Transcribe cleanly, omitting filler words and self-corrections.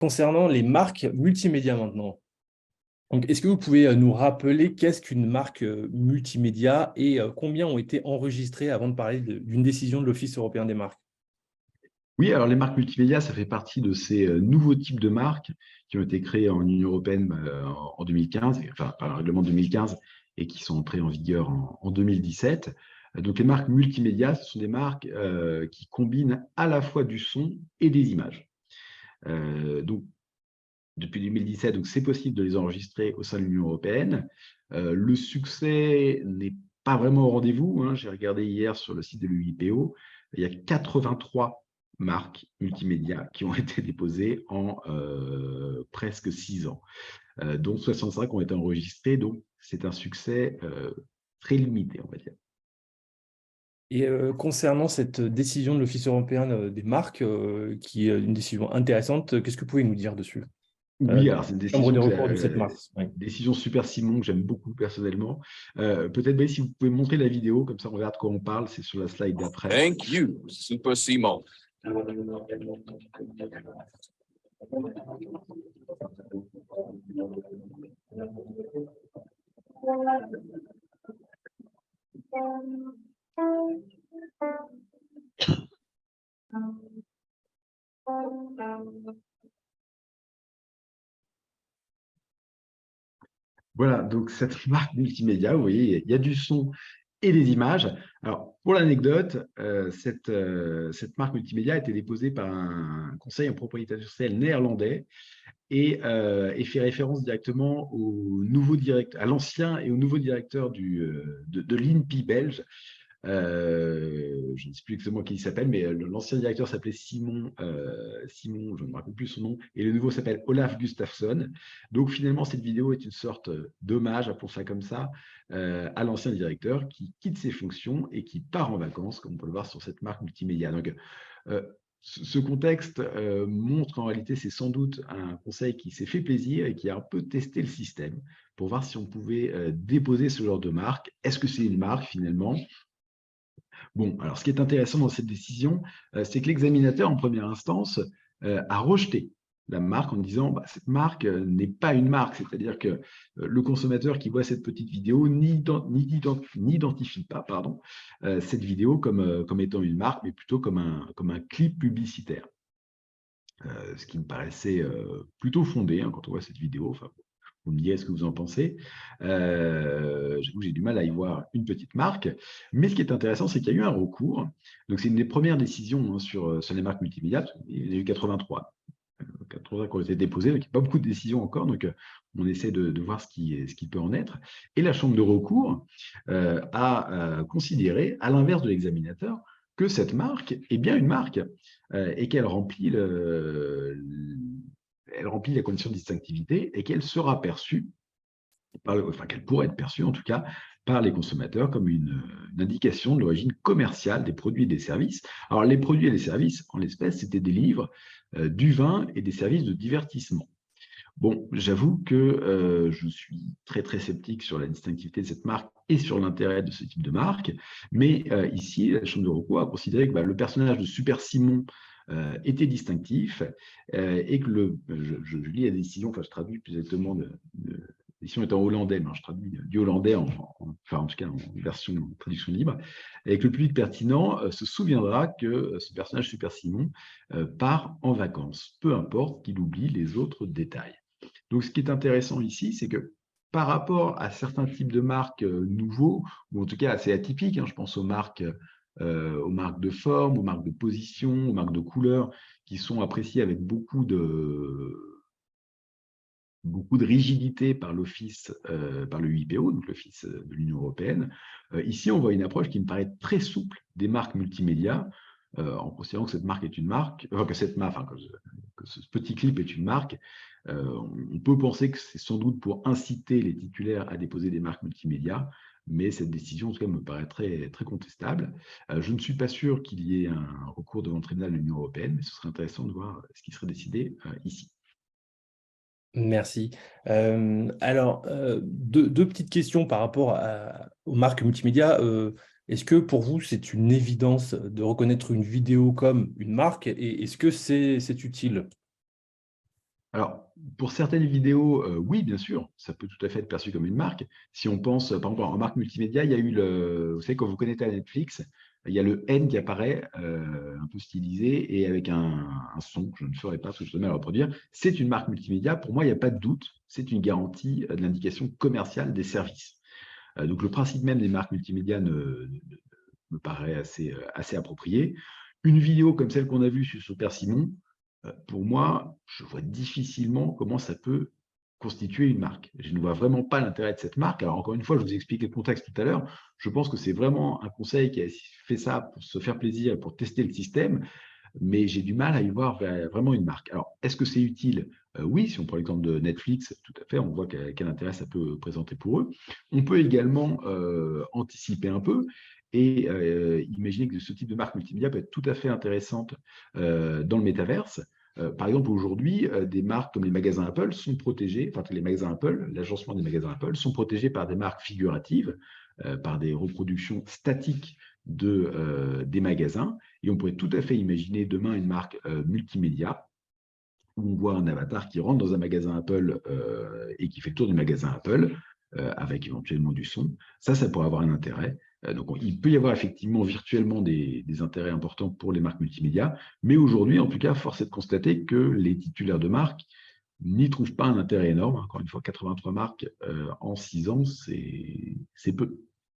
Concernant les marques multimédia maintenant, donc, est-ce que vous pouvez nous rappeler qu'est-ce qu'une marque multimédia et combien ont été enregistrées avant de parler d'une décision de l'Office européen des marques? Oui, alors les marques multimédia, ça fait partie de ces nouveaux types de marques qui ont été créés en Union européenne en 2015, enfin par le règlement 2015, et qui sont entrés en vigueur en 2017. Donc les marques multimédia, ce sont des marques qui combinent à la fois du son et des images. Donc depuis 2017, donc c'est possible de les enregistrer au sein de l'Union européenne. Le succès n'est pas vraiment au rendez-vous, hein. J'ai regardé hier sur le site de l'UIPO, il y a 83 marques multimédia qui ont été déposées en presque 6 ans, dont 65 ont été enregistrées, donc c'est un succès très limité, on va dire. Et concernant cette décision de l'Office européen des marques, qui est une décision intéressante, qu'est-ce que vous pouvez nous dire dessus? Oui, De alors c'est une la Chambre décision, des recours du 7 mars. Oui. décision Super Simon que j'aime beaucoup personnellement. Peut-être, Baïs, si vous pouvez montrer la vidéo, comme ça on regarde de quoi on parle, c'est sur la slide d'après. Thank you, Super Simon. Voilà, donc cette marque multimédia, vous voyez, il y a du son et des images. Alors, pour l'anecdote, cette marque multimédia a été déposée par un conseil en propriété industrielle néerlandais et fait référence directement à l'ancien et au nouveau directeur de l'INPI belge. Je ne sais plus exactement qui il s'appelle, mais l'ancien directeur s'appelait Simon, je ne me rappelle plus son nom, et le nouveau s'appelle Olaf Gustafsson. Donc finalement, cette vidéo est une sorte d'hommage, appelons ça comme ça, à l'ancien directeur qui quitte ses fonctions et qui part en vacances, comme on peut le voir sur cette marque multimédia. Donc, ce contexte montre qu'en réalité, c'est sans doute un conseil qui s'est fait plaisir et qui a un peu testé le système pour voir si on pouvait déposer ce genre de marque. Est-ce que c'est une marque finalement? Bon, alors ce qui est intéressant dans cette décision, c'est que l'examinateur, en première instance, a rejeté la marque en disant bah, cette marque n'est pas une marque, c'est-à-dire que le consommateur qui voit cette petite vidéo n'identifie pas cette vidéo comme étant une marque, mais plutôt comme un clip publicitaire. Ce qui me paraissait plutôt fondé quand on voit cette vidéo. Enfin, vous me direz ce que vous en pensez. J'avoue, j'ai du mal à y voir une petite marque. Mais ce qui est intéressant, c'est qu'il y a eu un recours. Donc, c'est une des premières décisions sur les marques multimédia. Il y en a eu 83. 80 qui ont été déposées, donc il n'y a pas beaucoup de décisions encore. Donc, on essaie de voir ce qui peut en être. Et la Chambre de recours a considéré, à l'inverse de l'examinateur, que cette marque est bien une marque et qu'elle remplit elle remplit les conditions de distinctivité et qu'elle sera perçue, qu'elle pourrait être perçue en tout cas, par les consommateurs comme une indication de l'origine commerciale des produits et des services. Alors les produits et les services, en l'espèce, c'était des livres, du vin et des services de divertissement. Bon, j'avoue que je suis très très sceptique sur la distinctivité de cette marque et sur l'intérêt de ce type de marque, mais ici, la Chambre de recours a considéré que le personnage de Super Simon était distinctif et que je lis la décision, enfin je traduis plus exactement, la décision est en hollandais, mais je traduis du hollandais, en tout cas en version en traduction libre, et que le public pertinent se souviendra que ce personnage Super Simon part en vacances, peu importe qu'il oublie les autres détails. Donc, ce qui est intéressant ici, c'est que par rapport à certains types de marques nouveaux, ou en tout cas assez atypiques, je pense aux marques de forme, aux marques de position, aux marques de couleur, qui sont appréciées avec beaucoup de rigidité par l'Office, par le UIPO, donc l'Office de l'Union européenne. Ici, on voit une approche qui me paraît très souple des marques multimédia, en considérant que cette marque est une marque, que ce petit clip est une marque. On peut penser que c'est sans doute pour inciter les titulaires à déposer des marques multimédia, mais cette décision, en tout cas, me paraît très, très contestable. Je ne suis pas sûr qu'il y ait un recours devant le tribunal de l'Union européenne, mais ce serait intéressant de voir ce qui serait décidé ici. Merci. Alors, deux petites questions par rapport aux marques multimédia. Est-ce que pour vous, c'est une évidence de reconnaître une vidéo comme une marque et est-ce que c'est utile? Alors, pour certaines vidéos, oui, bien sûr, ça peut tout à fait être perçu comme une marque. Si on pense, par exemple, en marque multimédia, il y a eu vous savez, quand vous connectez à Netflix, il y a le N qui apparaît, un peu stylisé et avec un son que je ne ferai pas parce que je vais mal à reproduire. C'est une marque multimédia. Pour moi, il n'y a pas de doute. C'est une garantie de l'indication commerciale des services. Donc, le principe même des marques multimédia me paraît assez approprié. Une vidéo comme celle qu'on a vue sur Super Simon, pour moi, je vois difficilement comment ça peut constituer une marque. Je ne vois vraiment pas l'intérêt de cette marque. Alors, encore une fois, je vous ai expliqué le contexte tout à l'heure. Je pense que c'est vraiment un conseil qui a fait ça pour se faire plaisir, pour tester le système, mais j'ai du mal à y voir vraiment une marque. Alors, est-ce que c'est utile? Oui, si on prend l'exemple de Netflix, tout à fait, on voit quel intérêt ça peut présenter pour eux. On peut également anticiper un peu et imaginer que ce type de marque multimédia peut être tout à fait intéressante dans le métaverse. Par exemple, aujourd'hui, des marques comme les magasins Apple sont protégés, enfin les magasins Apple, l'agencement des magasins Apple sont protégés par des marques figuratives, par des reproductions statiques des magasins. Et on pourrait tout à fait imaginer demain une marque multimédia où on voit un avatar qui rentre dans un magasin Apple et qui fait le tour du magasin Apple avec éventuellement du son. Ça pourrait avoir un intérêt. Donc, il peut y avoir effectivement virtuellement des intérêts importants pour les marques multimédia, mais aujourd'hui, en tout cas, force est de constater que les titulaires de marques n'y trouvent pas un intérêt énorme. Encore une fois, 83 marques en 6 ans, c'est peu.